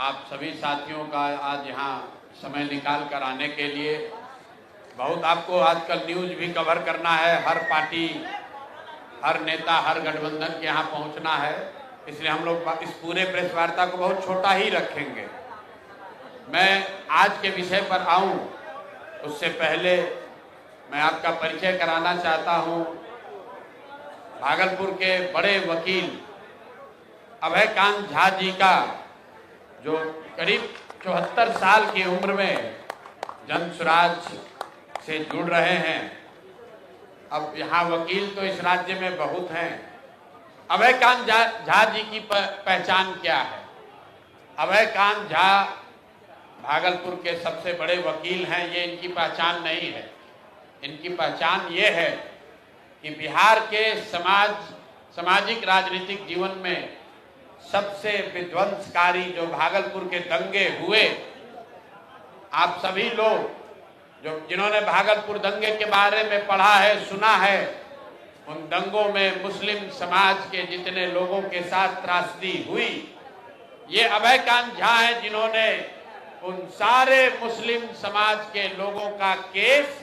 आप सभी साथियों का आज यहाँ समय निकाल कर आने के लिए। बहुत आपको आजकल न्यूज़ भी कवर करना है, हर पार्टी, हर नेता, हर गठबंधन के यहाँ पहुँचना है, इसलिए हम लोग इस पूरे प्रेस वार्ता को बहुत छोटा ही रखेंगे। मैं आज के विषय पर आऊँ उससे पहले मैं आपका परिचय कराना चाहता हूँ। भागलपुर के बड़े वकील अभयकांत झा जी का, जो करीब 74 साल की उम्र में जन स्वराज से जुड़ रहे हैं। अब यहाँ वकील तो इस राज्य में बहुत हैं। अभयकांत झा जी की पहचान क्या है? अभयकांत झा भागलपुर के सबसे बड़े वकील हैं, ये इनकी पहचान नहीं है। इनकी पहचान ये है कि बिहार के सामाजिक राजनीतिक जीवन में सबसे विध्वंसकारी जो भागलपुर के दंगे हुए, आप सभी लोग जिन्होंने भागलपुर दंगे के बारे में पढ़ा है, सुना है, उन दंगों में मुस्लिम समाज के जितने लोगों के साथ त्रासदी हुई, ये अभयकांत झा हैं जिन्होंने उन सारे मुस्लिम समाज के लोगों का केस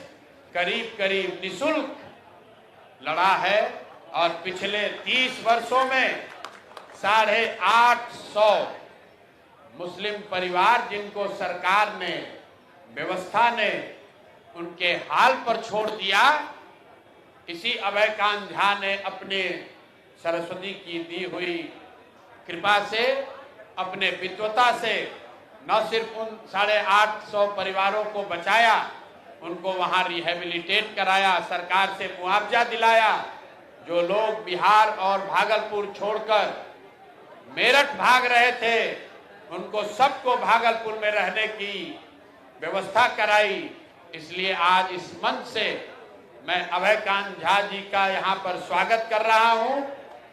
करीब करीब निःशुल्क लड़ा है। और पिछले 30 वर्षों में 850 मुस्लिम परिवार जिनको सरकार ने, व्यवस्था ने उनके हाल पर छोड़ दिया, इसी अभयकांत झा ने अपने सरस्वती की दी हुई कृपा से, अपने विद्वता से न सिर्फ उन 850 परिवारों को बचाया, उनको वहां रिहेबिलिटेट कराया, सरकार से मुआवजा दिलाया। जो लोग बिहार और भागलपुर छोड़कर मेरठ भाग रहे थे, उनको सबको भागलपुर में रहने की व्यवस्था कराई। इसलिए आज इस मंच से मैं अभयकांत झा जी का यहाँ पर स्वागत कर रहा हूँ।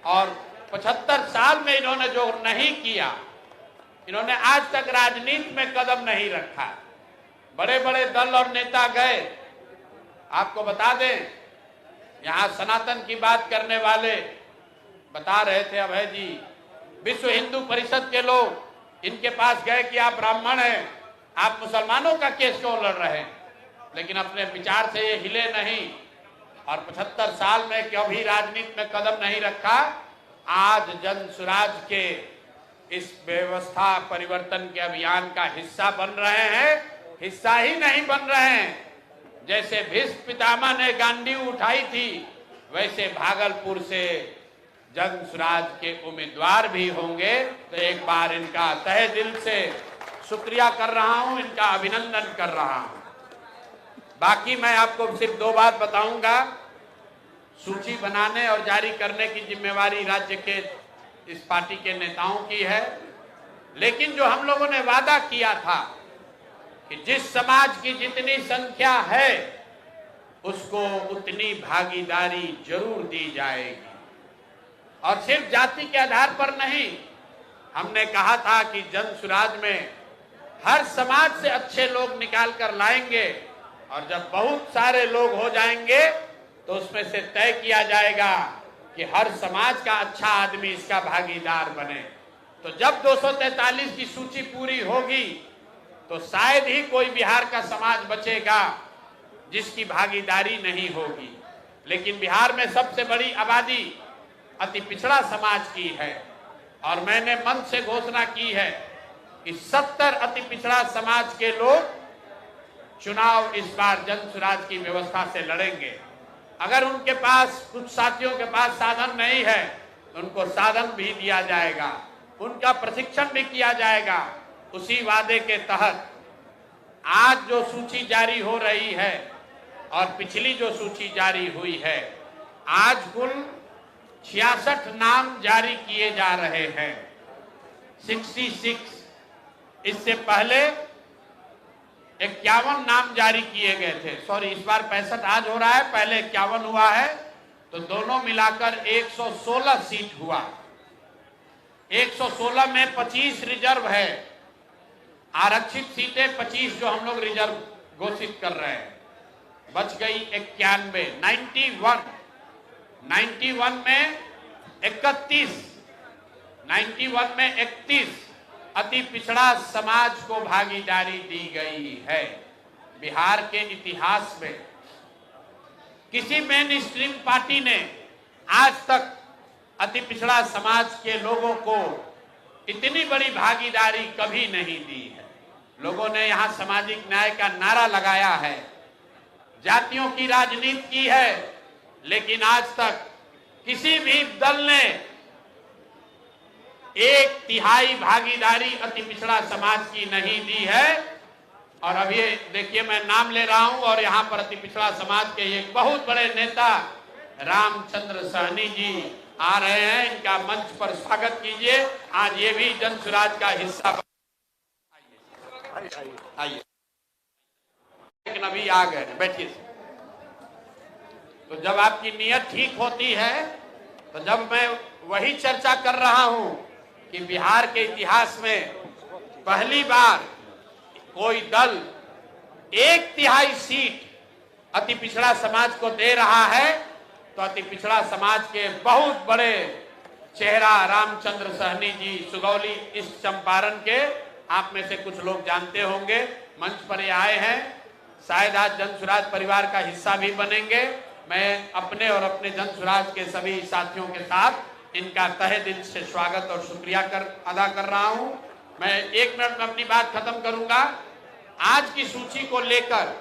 और 75 साल में इन्होंने जो नहीं किया, इन्होंने आज तक राजनीति में कदम नहीं रखा। बड़े बड़े दल और नेता गए। आपको बता दें, यहाँ सनातन की बात करने वाले बता रहे थे अभय जी, विश्व हिंदू परिषद के लोग इनके पास गए कि आप ब्राह्मण हैं, आप मुसलमानों का केस क्यों लड़ रहे हैं? लेकिन अपने विचार से ये हिले नहीं और 75 साल में कभी राजनीति में कदम नहीं रखा। आज जन स्वराज के इस व्यवस्था परिवर्तन के अभियान का हिस्सा बन रहे हैं। हिस्सा ही नहीं बन रहे हैं, जैसे भीष्म पितामह ने गांडी उठाई थी, वैसे भागलपुर से जन स्वराज के उम्मीदवार भी होंगे। तो एक बार इनका तहे दिल से शुक्रिया कर रहा हूं, इनका अभिनंदन कर रहा हूं। बाकी मैं आपको सिर्फ 2 बात बताऊंगा। सूची बनाने और जारी करने की जिम्मेवारी राज्य के इस पार्टी के नेताओं की है, लेकिन जो हम लोगों ने वादा किया था कि जिस समाज की जितनी संख्या है उसको उतनी भागीदारी जरूर दी जाएगी। और सिर्फ जाति के आधार पर नहीं, हमने कहा था कि जन स्वराज में हर समाज से अच्छे लोग निकाल कर लाएंगे, और जब बहुत सारे लोग हो जाएंगे तो उसमें से तय किया जाएगा कि हर समाज का अच्छा आदमी इसका भागीदार बने। तो जब 243 की सूची पूरी होगी तो शायद ही कोई बिहार का समाज बचेगा जिसकी भागीदारी नहीं होगी। लेकिन बिहार में सबसे बड़ी आबादी अति पिछड़ा समाज की है, और मैंने मंच से घोषणा की है कि 70 अति पिछड़ा समाज के लोग चुनाव इस बार जन स्वराज की व्यवस्था से लड़ेंगे। अगर उनके पास, कुछ साथियों के पास साधन नहीं है, उनको साधन भी दिया जाएगा, उनका प्रशिक्षण भी किया जाएगा। उसी वादे के तहत आज जो सूची जारी हो रही है और पिछली जो सूची जारी हुई है, आज कुल 66 नाम जारी किए जा रहे हैं। 66। इससे पहले 51 नाम जारी किए गए थे। सॉरी, इस बार 65 आज हो रहा है, पहले 51 हुआ है, तो दोनों मिलाकर 116 सीट हुआ। 116 में 25 रिजर्व है, आरक्षित सीटें 25 जो हम लोग रिजर्व घोषित कर रहे हैं। बच गई 91, 91 में 31, 91 में 31, अति पिछड़ा समाज को भागीदारी दी गई है। बिहार के इतिहास में किसी मेन स्ट्रीम पार्टी ने आज तक अति पिछड़ा समाज के लोगों को इतनी बड़ी भागीदारी कभी नहीं दी है। लोगों ने यहाँ सामाजिक न्याय का नारा लगाया है, जातियों की राजनीति की है, लेकिन आज तक किसी भी दल ने 1/3 भागीदारी अति पिछड़ा समाज की नहीं दी है। और अब ये देखिए, मैं नाम ले रहा हूं और यहाँ पर अति पिछड़ा समाज के एक बहुत बड़े नेता रामचंद्र सहनी जी आ रहे हैं। इनका मंच पर स्वागत कीजिए। आज ये भी जन सुराज का हिस्सा। आइए, लेकिन अभी आ गए, बैठिए। तो जब आपकी नीयत ठीक होती है, तो जब मैं वही चर्चा कर रहा हूं कि बिहार के इतिहास में पहली बार कोई दल 1/3 सीट अति पिछड़ा समाज को दे रहा है, तो अति पिछड़ा समाज के बहुत बड़े चेहरा रामचंद्र सहनी जी, सुगौली ईस्ट चंपारण के, आप में से कुछ लोग जानते होंगे, मंच पर ये आए हैं। शायद आज जन सुराज परिवार का हिस्सा भी बनेंगे। मैं अपने और अपने जन सुराज के सभी साथियों के साथ इनका तहे दिल से स्वागत और शुक्रिया अदा कर रहा हूं। मैं 1 मिनट में अपनी बात खत्म करूंगा। आज की सूची को लेकर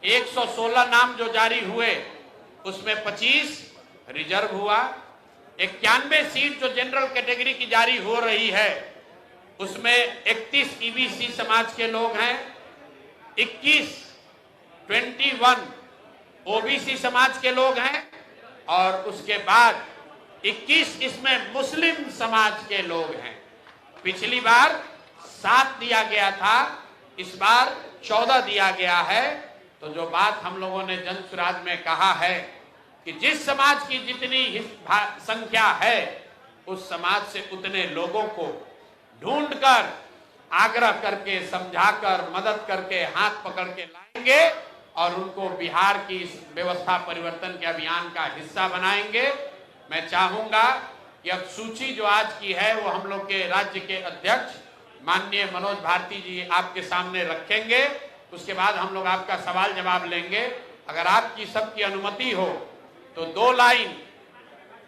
116 नाम जो जारी हुए, उसमें 25 रिजर्व हुआ। 91 सीट जो जनरल कैटेगरी की जारी हो रही है, उसमें 31 ईबीसी समाज के लोग हैं, 21 ओबीसी समाज के लोग हैं, और उसके बाद 21 इसमें मुस्लिम समाज के लोग हैं। पिछली बार 7 दिया गया था, इस बार 14 दिया गया है। तो जो बात हम लोगों ने जन सुराज में कहा है कि जिस समाज की जितनी संख्या है, उस समाज से उतने लोगों को ढूंढकर, आग्रह करके, समझाकर, मदद करके, हाथ पकड़ के लाएंगे और उनको बिहार की इस व्यवस्था परिवर्तन के अभियान का हिस्सा बनाएंगे। मैं चाहूंगा कि अब सूची जो आज की है वो हम लोग के राज्य के अध्यक्ष माननीय मनोज भारती जी आपके सामने रखेंगे। उसके बाद हम लोग आपका सवाल जवाब लेंगे। अगर आपकी सबकी अनुमति हो तो 2 लाइन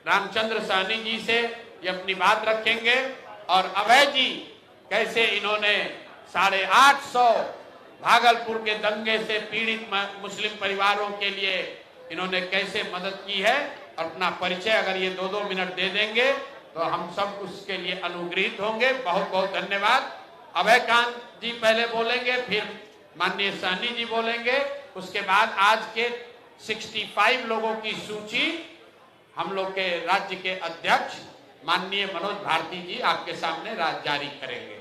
रामचंद्र सहनी जी से ये अपनी बात रखेंगे, और अभय जी कैसे इन्होंने 850 भागलपुर के दंगे से पीड़ित मुस्लिम परिवारों के लिए इन्होंने कैसे मदद की है, और अपना परिचय अगर ये 2-2 मिनट दे देंगे तो हम सब उसके लिए अनुग्रहित होंगे। बहुत बहुत धन्यवाद। अभय कांत जी पहले बोलेंगे, फिर माननीय सहनी जी बोलेंगे। उसके बाद आज के 65 लोगों की सूची हम लोग के राज्य के अध्यक्ष माननीय मनोज भारती जी आपके सामने जारी करेंगे।